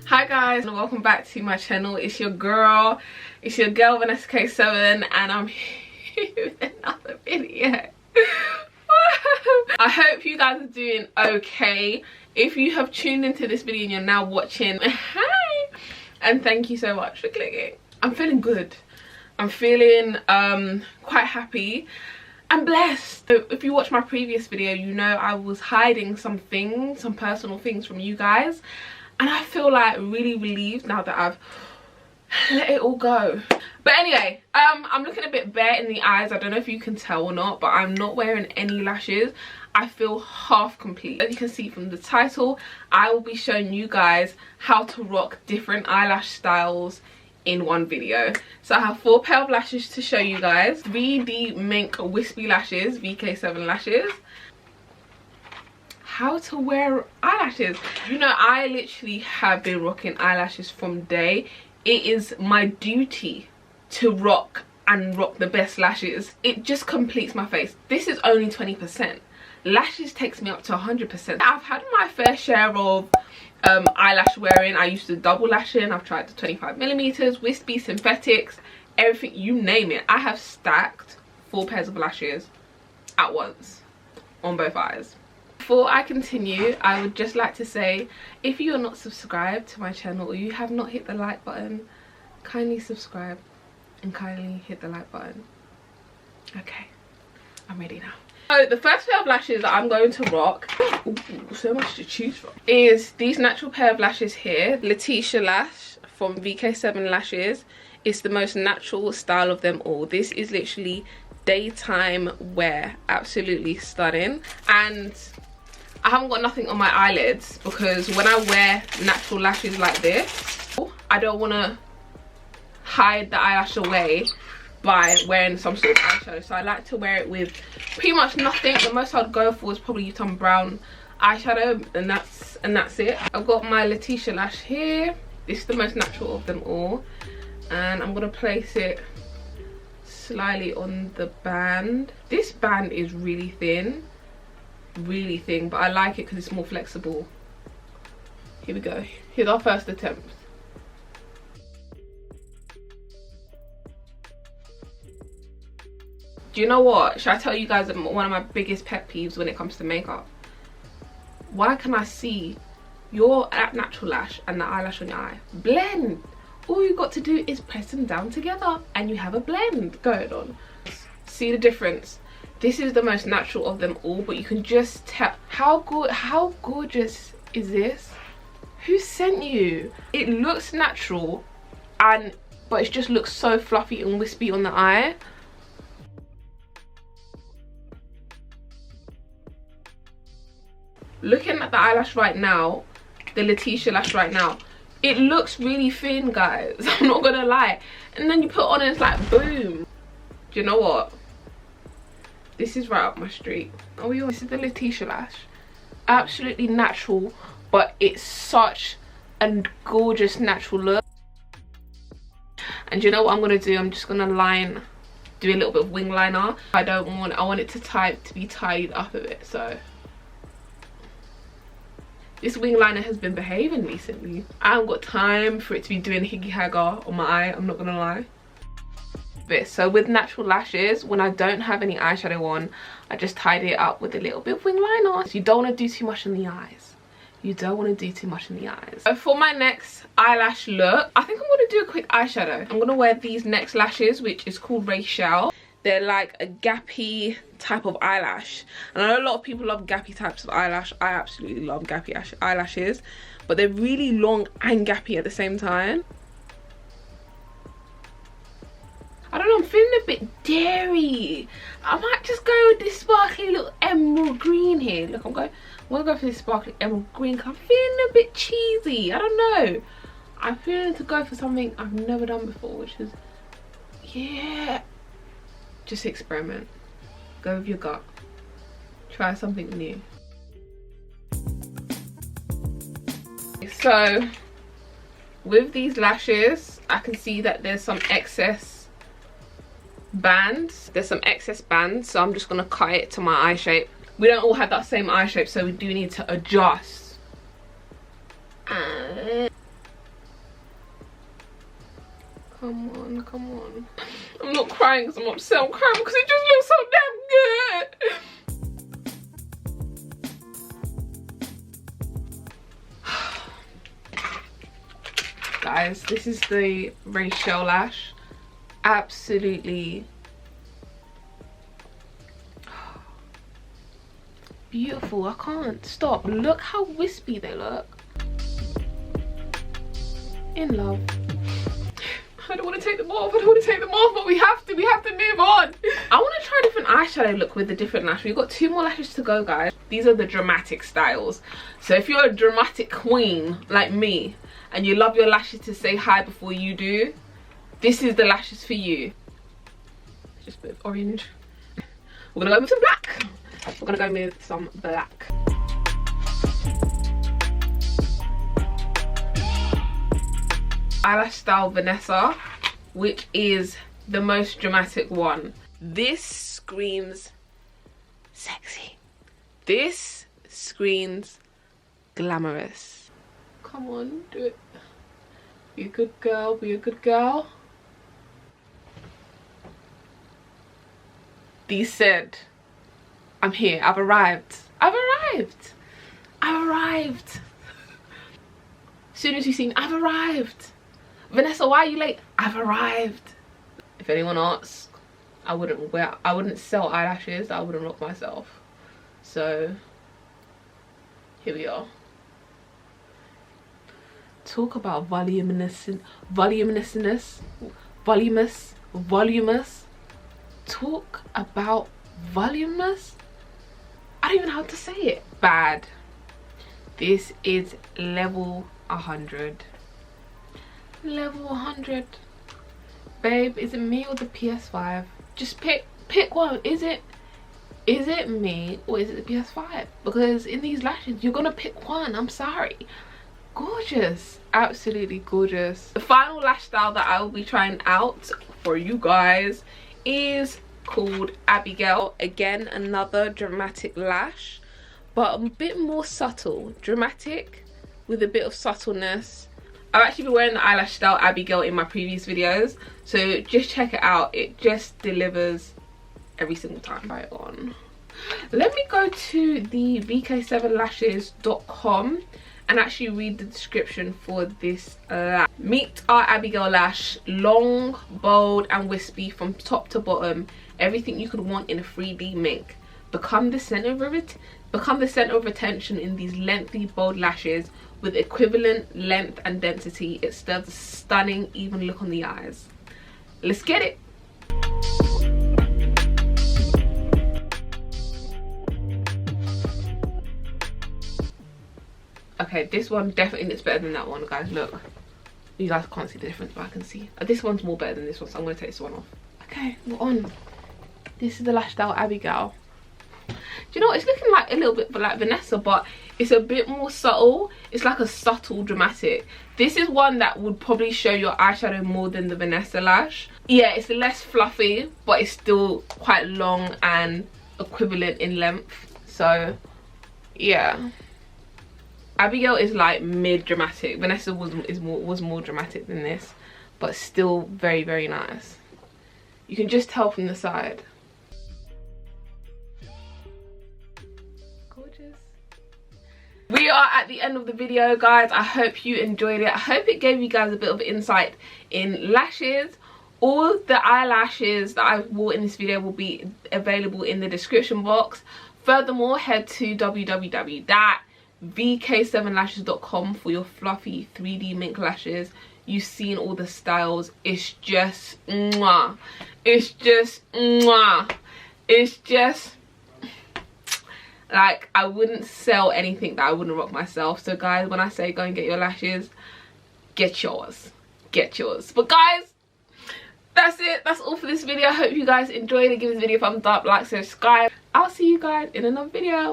Hi guys, and welcome back to my channel. It's your girl VanessaK7, and I'm here with another video. I hope you guys are doing okay. If you have tuned into this video and you're now watching, hi, and thank you so much for clicking. I'm feeling good. I'm feeling quite happy. I'm blessed. So if you watched my previous video, you know I was hiding some things, some personal things from you guys, and I feel like really relieved now that I've let it all go. But anyway, I'm looking a bit bare in the eyes. I don't know if you can tell or not, but I'm not wearing any lashes. I feel half complete. As you can see from the title, I will be showing you guys how to rock different eyelash styles in one video. So I have 4 pair of lashes to show you guys. 3D Mink Wispy Lashes, VK7 lashes. How to wear eyelashes. You know, I literally have been rocking eyelashes from day. It is my duty to rock the best lashes. It just completes my face. This is only 20%. Lashes takes me up to 100%. I've had my fair share of eyelash wearing. I used to double lashing. I've tried the 25mm, wispy, synthetics, everything, you name it. I have stacked 4 pairs of lashes at once on both eyes. Before I continue, I would just like to say, if you are not subscribed to my channel or you have not hit the like button, kindly subscribe and kindly hit the like button. Okay, I'm ready now. So the first pair of lashes that I'm going to rock, ooh, so much to choose from, is these natural pair of lashes here. Latesha Lash from VK7 Lashes. It's the most natural style of them all. This is literally daytime wear, absolutely stunning. And I haven't got nothing on my eyelids because when I wear natural lashes like this, I don't want to hide the eyelash away by wearing some sort of eyeshadow. So I like to wear it with pretty much nothing. The most I'd go for is probably some brown eyeshadow, and that's it. I've got my Latesha Lash here. This is the most natural of them all, and I'm gonna place it slightly on the band. This band is really thin, but I like it because it's more flexible. Here we go. Here's our first attempt. Do you know what? Should I tell you guys one of my biggest pet peeves when it comes to makeup? Why can I see your natural lash and the eyelash on your eye blend? All you got to do is press them down together and you have a blend going on. See the difference? This is the most natural of them all, but you can just tell how gorgeous is this? Who sent you? It looks natural, but it just looks so fluffy and wispy on the eye. Looking at the eyelash right now, the Latesha Lash right now, it looks really thin, guys. I'm not gonna lie. And then you put on and it's like boom. Do you know what? This is right up my street. Oh, this is the Latesha Lash. Absolutely natural, but it's such a gorgeous natural look. And you know what I'm gonna do? I'm just gonna do a little bit of wing liner. I want it to be tied up a bit, so. This wing liner has been behaving recently. I haven't got time for it to be doing higgy hagger on my eye, I'm not gonna lie. So with natural lashes, when I don't have any eyeshadow on, I just tidy it up with a little bit of wing liner. You don't want to do too much in the eyes. You don't want to do too much in the eyes. So for my next eyelash look, I think I'm going to do a quick eyeshadow. I'm going to wear these next lashes, which is called Reychelle. They're like a gappy type of eyelash, and I know a lot of people love gappy types of eyelash. I absolutely love gappy eyelashes, but they're really long and gappy at the same time. I don't know, I'm feeling a bit dairy. I might just go with this sparkly little emerald green here. Look, I'm gonna go for this sparkly emerald green because I'm feeling a bit cheesy. I don't know, I'm feeling to go for something I've never done before, which is, yeah, just experiment. Go with your gut. Try something new. So with these lashes, I can see that there's some excess bands. So I'm just gonna cut it to my eye shape. we don't all have that same eye shape, so we do need to adjust. Come on, come on. I'm not crying because I'm upset, I'm crying because it just looks so damn good. Guys, this is the Reychelle Lash. Absolutely beautiful. I can't stop. Look how wispy they look. In love. I don't want to take them off. I don't want to take them off, but we have to move on. I want to try a different eyeshadow look with a different lash. We've got 2 more lashes to go, guys. These are the dramatic styles. So if you're a dramatic queen like me and you love your lashes to say hi before you do, this is the lashes for you. Just a bit of orange. We're gonna go with some black. We're gonna go with some black. Eyelash style Vanessa, which is the most dramatic one. This screams sexy. This screams glamorous. Come on, do it. Be a good girl, be a good girl. These said, I'm here, I've arrived. I've arrived. I've arrived. As soon as you see me, I've arrived. Vanessa, why are you late? I've arrived. If anyone asks, I wouldn't sell eyelashes that I wouldn't rock myself. So here we are. Talk about voluminous. Talk about voluminous. I don't even know how to say it. Bad. This is level 100. Level 100. Babe, is it me or the PS5? Just pick one. Is it me or is it the PS5? Because in these lashes you're gonna pick one. I'm sorry. Gorgeous, absolutely gorgeous. The final lash style that I will be trying out for you guys is called Abigail. Again, another dramatic lash, but a bit more subtle. Dramatic with a bit of subtleness. I've actually been wearing the eyelash style Abigail in my previous videos, so just check it out. It just delivers every single time. Try it on. Let me go to the VK7lashes.com and actually read the description for this lash. Meet our Abigail Lash. Long, bold and wispy from top to bottom. Everything you could want in a 3D mink. Become the center of attention in these lengthy, bold lashes with equivalent length and density. It stirs a stunning, even look on the eyes. Let's get it. Okay, this one definitely looks better than that one, guys. Look, you guys can't see the difference, but I can see. This one's more better than this one, so I'm gonna take this one off. Okay, we're on. This is the lash style Abigail. Do you know what? It's looking like a little bit like Vanessa, but it's a bit more subtle. It's like a subtle dramatic. This is one that would probably show your eyeshadow more than the Vanessa Lash. Yeah, it's less fluffy, but it's still quite long and equivalent in length. So yeah, Abigail is like mid dramatic. Vanessa was more dramatic than this, but still very, very nice. You can just tell from the side. Gorgeous. We are at the end of the video, guys. I hope you enjoyed it. I hope it gave you guys a bit of insight in lashes. All the eyelashes that I wore in this video will be available in the description box. Furthermore, head to www.vk7lashes.com for your fluffy 3D mink lashes. You've seen all the styles. It's just mwah. It's just mwah. It's just like, I wouldn't sell anything that I wouldn't rock myself. So guys, when I say go and get your lashes, get yours. Get yours. But guys, that's it. That's all for this video. I hope you guys enjoyed it. Give this video a thumbs up, like, subscribe. I'll see you guys in another video.